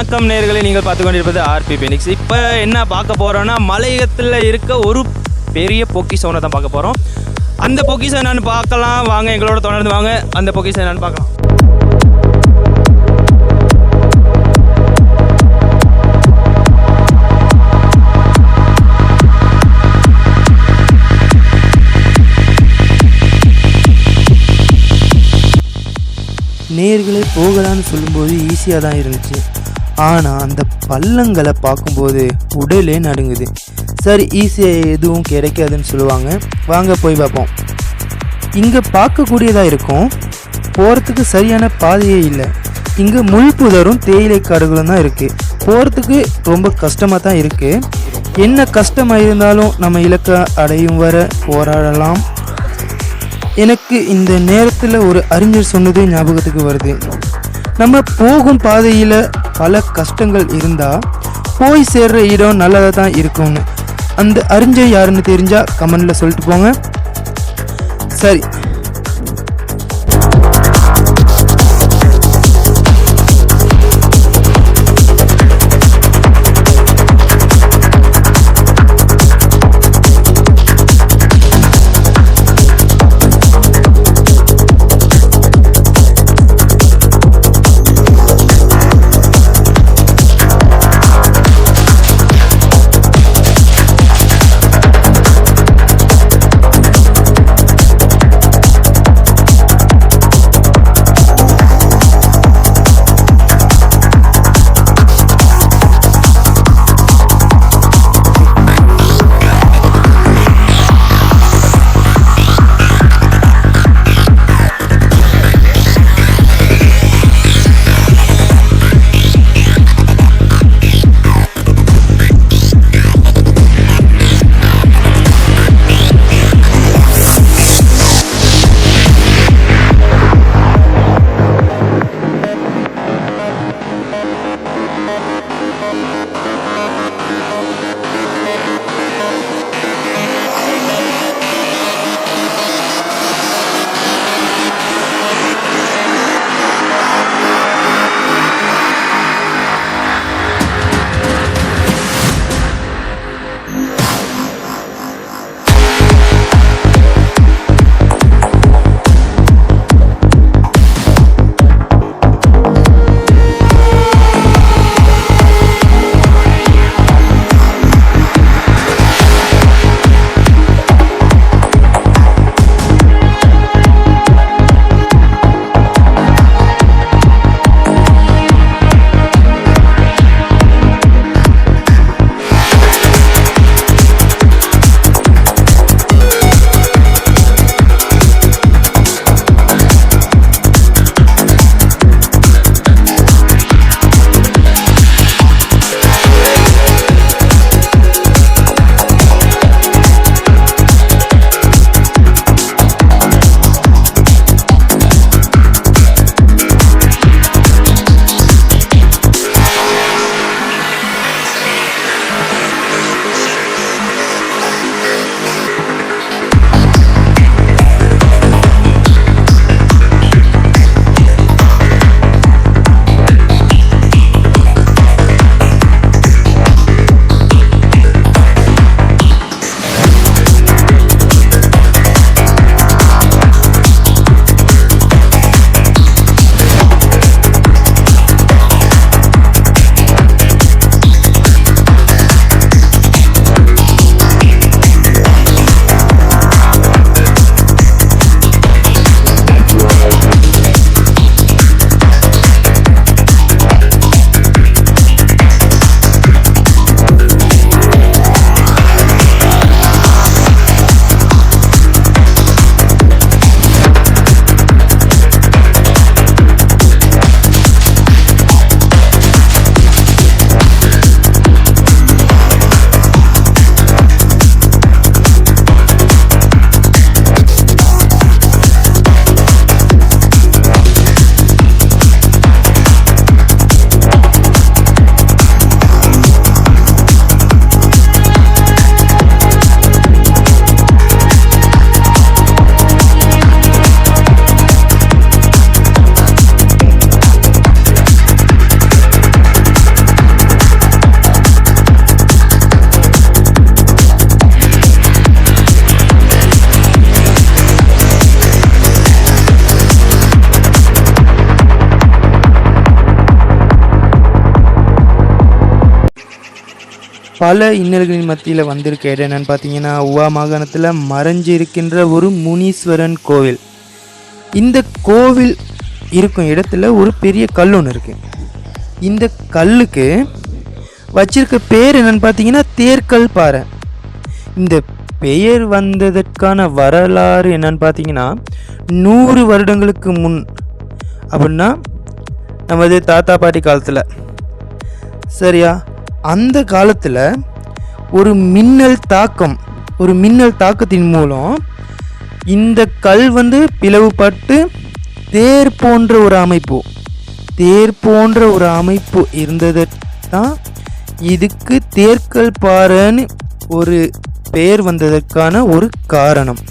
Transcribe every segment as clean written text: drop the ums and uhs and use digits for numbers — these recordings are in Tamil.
வணக்கம் நேயர்களே, நீங்கள் பார்த்து கொண்டிருப்பது ஆர்பி பெனிக்ஸ். இப்போ என்ன பார்க்க போகிறோன்னா, மலையகத்தில் இருக்க ஒரு பெரிய பொக்கிஷனை தான் பார்க்க போகிறோம். அந்த பொக்கிஷன் என்னன்னு பார்க்கலாம் வாங்க, எங்களோட தொடர்ந்து வாங்க. அந்த பொக்கிஷன் என்னன்னு பார்க்கலாம். நேர்களே, போகலான்னு சொல்லும்போது ஈஸியாக தான் இருந்துச்சு. ஆனால் அந்த பள்ளங்களை பார்க்கும்போது உடலே நடுங்குது. சரி, ஈஸியாக எதுவும் கிடைக்காதுன்னு சொல்லுவாங்க. வாங்க போய் பார்ப்போம். இங்கே பார்க்கக்கூடியதாக இருக்கும். போகிறதுக்கு சரியான பாதையே இல்லை. இங்கே முள் புதரும் தேயிலை காடுகளும் தான் இருக்குது. போகிறதுக்கு ரொம்ப கஷ்டமாக தான் இருக்குது. என்ன கஷ்டமாக இருந்தாலும் நம்ம இலக்கை அடையும் வர போராடலாம். எனக்கு இந்த நேரத்தில் ஒரு அறிஞர் சொன்னது ஞாபகத்துக்கு வருது. நம்ம போகும் பாதையில் பல கஷ்டங்கள் இருந்தால் போய் சேர்ற இடம் நல்லதாக தான் இருக்கும்னு. அந்த அறிஞர் யாருன்னு தெரிஞ்சால் கமெண்டில் சொல்லிட்டு போங்க. சரி, பல இன்னல்களின் மத்தியில் வந்திருக்க இடம் என்னன்னு பார்த்தீங்கன்னா உவா மாகாணத்தில் மறைஞ்சு இருக்கின்ற ஒரு முனீஸ்வரன் கோவில். இந்த கோவில் இருக்கும் இடத்துல ஒரு பெரிய கல் ஒன்று இருக்குது. இந்த கல்லுக்கு வச்சிருக்க பேர் என்னன்னு பார்த்தீங்கன்னா தேர்க்கல் பாறை. இந்த பெயர் வந்ததற்கான வரலாறு என்னன்னு பார்த்தீங்கன்னா 100 வருடங்களுக்கு முன், அப்படின்னா நமது தாத்தா பாட்டி காலத்தில், சரியா, அந்த காலத்தில் ஒரு மின்னல் தாக்கத்தின் மூலம் இந்த கல் பிளவுபட்டு தேர் போன்ற ஒரு அமைப்பு இருந்தது தான் இதுக்கு தேர்க்கல் பாறைன்னு ஒரு பெயர் வந்ததற்கான ஒரு காரணம்.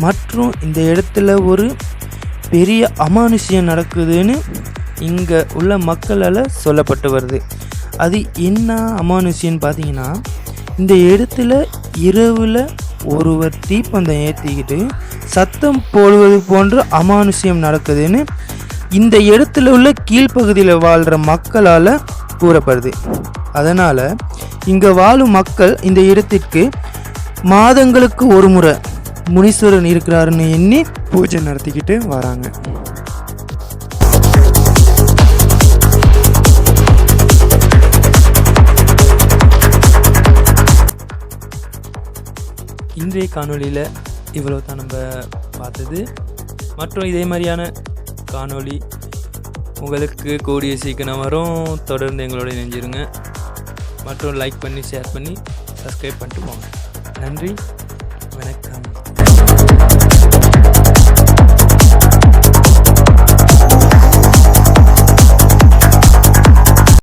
மற்றும் இந்த இடத்துல ஒரு பெரிய அமானுஷ்யம் நடக்குதுன்னு இங்கே உள்ள மக்களால் சொல்லப்பட்டு வருது. அது என்ன அமானுஷ்யன்னு பார்த்தீங்கன்னா, இந்த இடத்துல இரவில் ஒருவர் தீப்பந்தம் ஏற்றிக்கிட்டு சத்தம் போடுவது போன்ற அமானுஷ்யம் நடக்குதுன்னு இந்த இடத்துல உள்ள கீழ்ப்பகுதியில் வாழ்கிற மக்களால் கூறப்படுது. அதனால் இங்கே வாழும் மக்கள் இந்த இடத்திற்கு மாதங்களுக்கு ஒரு முறை முனீஸ்வரன் இருக்கிறாருன்னு எண்ணி பூஜை நடத்திக்கிட்டு வராங்க. இன்றைய காணொலியில் இவ்வளோ தான் நம்ம பார்த்தது. மற்றும் இதே மாதிரியான காணொளி உங்களுக்கு கூடிய சீக்கிரம் வரும். தொடர்ந்து எங்களோட இணைஞ்சிருங்க. மற்றும் லைக் பண்ணி ஷேர் பண்ணி சப்ஸ்கிரைப் பண்ணிட்டு போங்க. நன்றி.